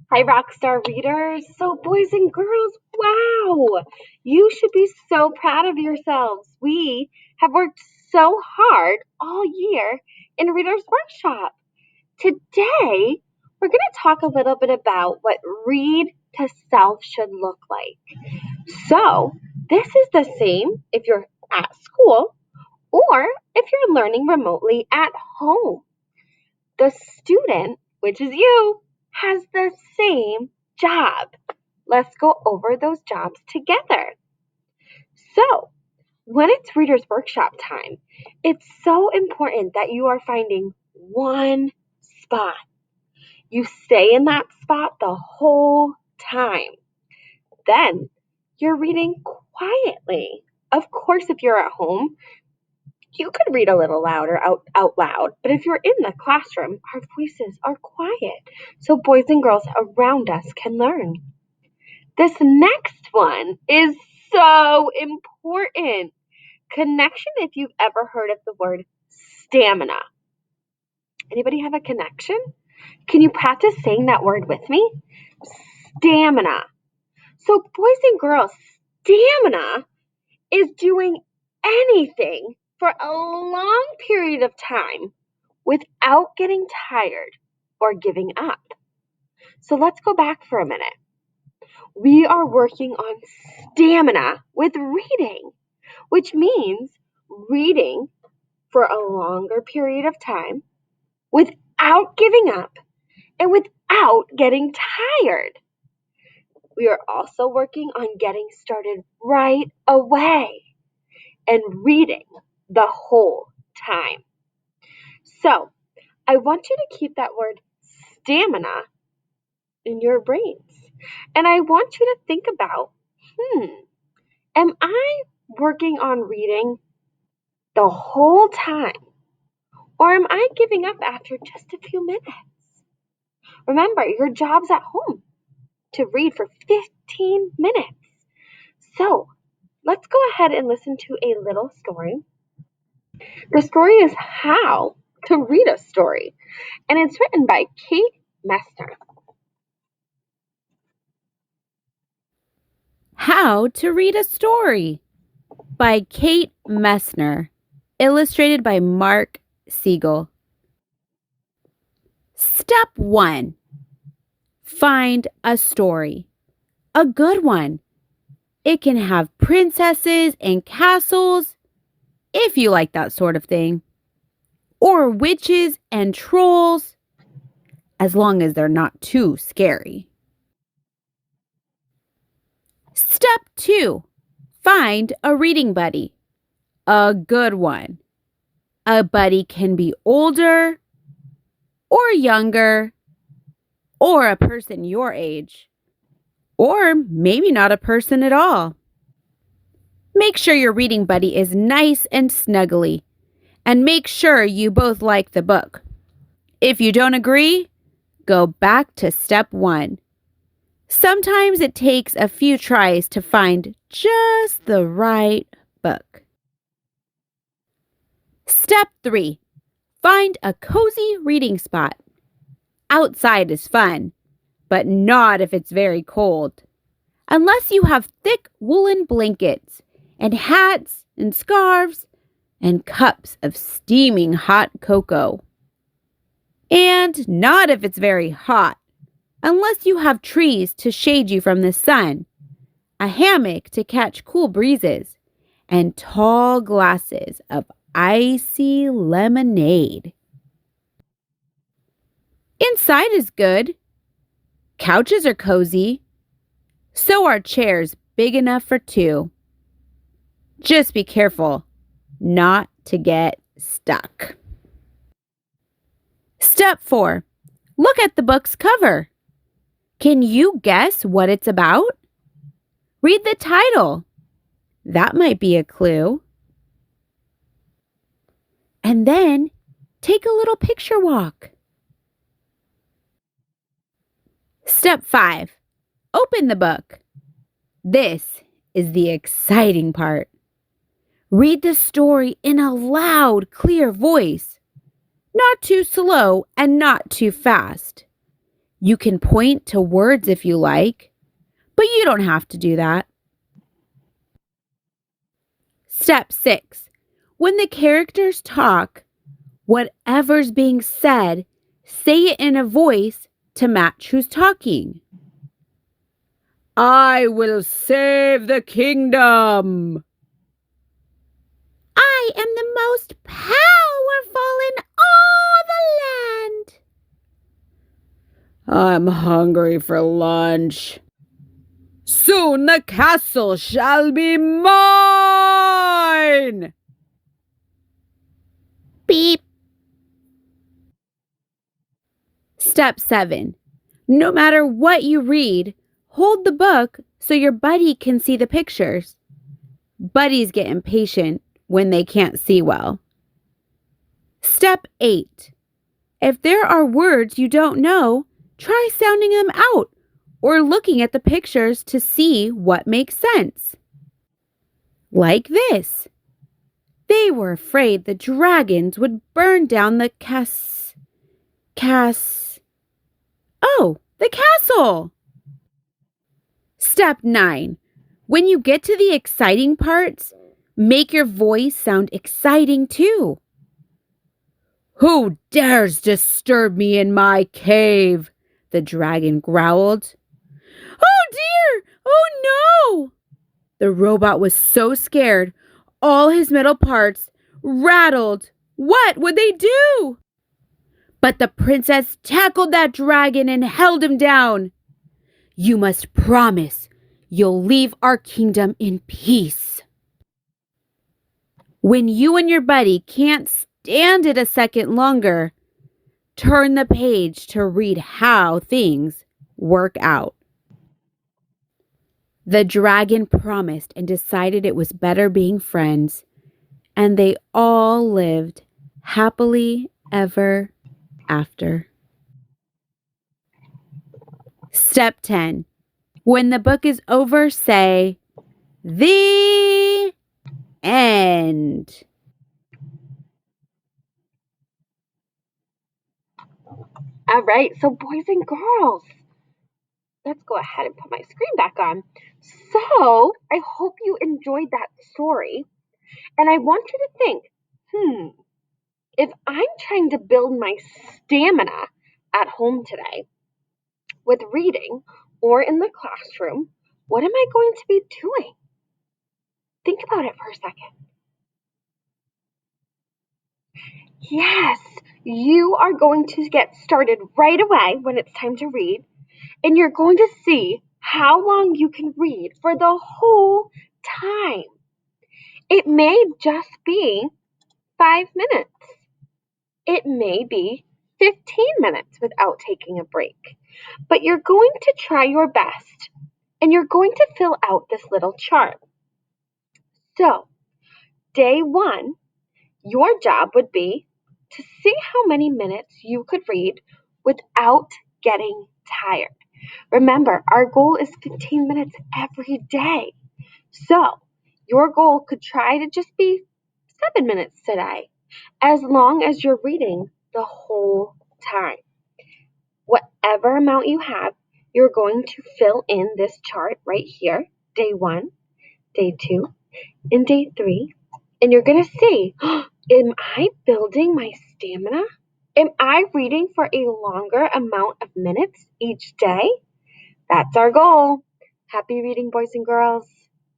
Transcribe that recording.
Hi, Rockstar readers. So, boys and girls, wow! You should be so proud of yourselves. We have worked so hard all year in Reader's Workshop. Today, we're going to talk a little bit about what read to self should look like. So, this is the same if you're at school or if you're learning remotely at home. The student, which is you, has the same job. Let's go over those jobs together. So, when it's Reader's Workshop time, it's so important that you are finding one spot. You stay in that spot the whole time. Then you're reading quietly. Of course, if you're at home, you could read a little louder out loud, but if you're in the classroom, our voices are quiet so boys and girls around us can learn. This next one is so important. Connection, if you've ever heard of the word stamina. Anybody have a connection? Can you practice saying that word with me? Stamina. So, boys and girls, stamina is doing anything for a long period of time without getting tired or giving up. So let's go back for a minute. We are working on stamina with reading, which means reading for a longer period of time without giving up and without getting tired. We are also working on getting started right away and reading the whole time. So, I want you to keep that word stamina in your brains. And I want you to think about, am I working on reading the whole time? Or am I giving up after just a few minutes? Remember, your job's at home to read for 15 minutes. So, let's go ahead and listen to a little story. The story is How to Read a Story, and it's written by Kate Messner. How to Read a Story by Kate Messner, illustrated by Mark Siegel. Step 1. Find a story. A good one. It can have princesses and castles, if you like that sort of thing, or witches and trolls, as long as they're not too scary. Step 2. Find a reading buddy. A good one. A buddy can be older or younger, or a person your age, or maybe not a person at all. Make sure your reading buddy is nice and snuggly, and make sure you both like the book. If you don't agree, go back to step 1. Sometimes it takes a few tries to find just the right book. Step 3. Find a cozy reading spot. Outside is fun, but not if it's very cold. Unless you have thick woolen blankets and hats and scarves and cups of steaming hot cocoa. And not if it's very hot, unless you have trees to shade you from the sun, a hammock to catch cool breezes, and tall glasses of icy lemonade. Inside is good. Couches are cozy. So are chairs big enough for 2. Just be careful not to get stuck. Step 4. Look at the book's cover. Can you guess what it's about? Read the title. That might be a clue. And then take a little picture walk. Step 5. Open the book. This is the exciting part. Read the story in a loud, clear voice. Not too slow and not too fast. You can point to words if you like, but you don't have to do that. Step 6. When the characters talk, whatever's being said, say it in a voice to match who's talking. I will save the kingdom. I am the most powerful in all the land. I'm hungry for lunch. Soon the castle shall be mine. Beep. Step 7. No matter what you read, hold the book so your buddy can see the pictures. Buddies get impatient when they can't see well. Step 8. If there are words you don't know, try sounding them out or looking at the pictures to see what makes sense. Like this. They were afraid the dragons would burn down the the castle. Step 9. When you get to the exciting parts, make your voice sound exciting too. Who dares disturb me in my cave? The dragon growled. Oh dear! Oh no! The robot was so scared, all his metal parts rattled. What would they do? But the princess tackled that dragon and held him down. You must promise you'll leave our kingdom in peace. When you and your buddy can't stand it a second longer, turn the page to read how things work out. The dragon promised and decided it was better being friends, and they all lived happily ever after. Step 10. When the book is over, say, the end. All right, so boys and girls, let's go ahead and put my screen back on. So I hope you enjoyed that story. And I want you to think, if I'm trying to build my stamina at home today with reading or in the classroom, what am I going to be doing? Think about it for a second. Yes, you are going to get started right away when it's time to read, and you're going to see how long you can read for the whole time. It may just be 5 minutes. It may be 15 minutes without taking a break. But you're going to try your best, and you're going to fill out this little chart. So, day 1, your job would be to see how many minutes you could read without getting tired. Remember, our goal is 15 minutes every day. So, your goal could try to just be 7 minutes today, as long as you're reading the whole time. Whatever amount you have, you're going to fill in this chart right here, day 1, day 2, and day 3. And you're going to see, am I building my stamina? Am I reading for a longer amount of minutes each day? That's our goal. Happy reading, boys and girls.